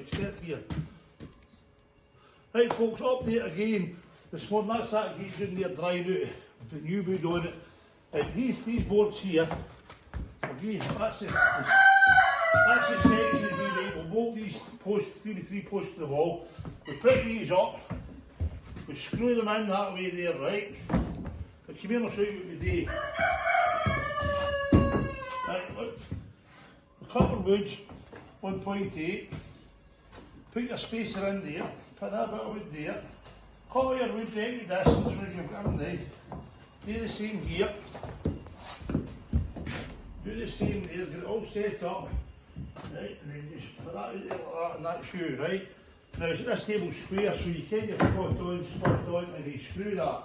Right, step here. Right folks, update again this morning. That's that gauge in there drying out, the new wood on it. Right, these boards here, again, that's the section we make. We'll bolt these posts, 3 by 3 posts to the wall. We put these up, we screw them in that way there, right? But come here and I'll show you what we do. Right, look, a couple of woods, 1.8, put your spacer in there, put that bit of wood there, cut your wood to any distance where you've got them there. Do the same here, do the same there, get it all set up, right, and then just put that out there like that and that shoe, right? Now this table's square so you can get spot on and you screw that.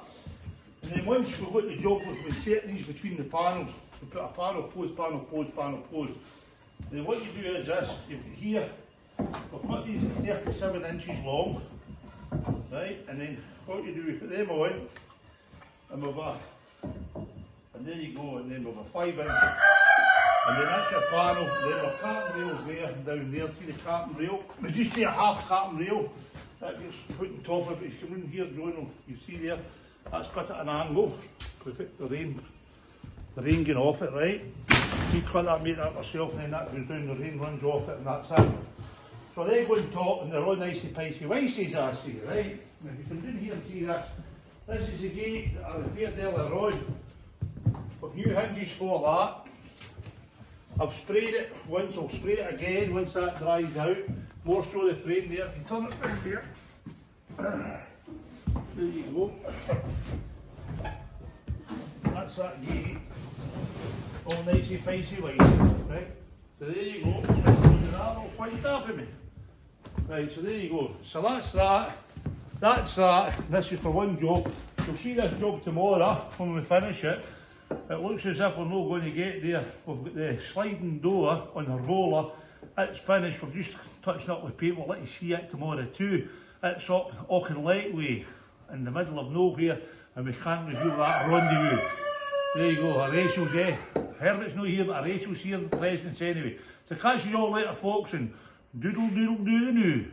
And then once we've got the job, we set these between the panels. We put a panel, post, panel, post, panel, post. Then what you do is this, you've got here, we've got these at 37 inches long, right? And then what you do, we put them on, and we've got, and there you go, and then we've got 5 inches. And then that's your panel, then we've carton rails there and down there, see the carton rail. We just do a half carton rail, that gets put on top of it. You come in here, John, you see there, that's cut at an angle, with it, the rain going off it, right? We cut that, make that myself, and then that goes down, the rain runs off it, and that's it. So they go on top, and they're all nicey picey wicey, I see, right? And if you come in here and see this, this is the gate that I repaired earlier on, with new hinges for that. I've sprayed it once, I'll spray it again once that dries out. More so the frame there, if you turn it round here. There you go. That's that gate. All nicey picey white, right? So there you go. That all white up in me. Right, so there you go. So that's that. That's that. This is for one job. You'll see this job tomorrow when we finish it. It looks as if we're not going to get there. We've got the sliding door on the roller. It's finished. We've just touched up with paint. We'll let you see it tomorrow too. It's up Auchinleck way in the middle of nowhere, and we can't reveal that rendezvous. There you go. Rachel's there. Herbert's not here, but Rachel's here in the presence anyway. So catch you all later, folks, and doodle doodle do the new.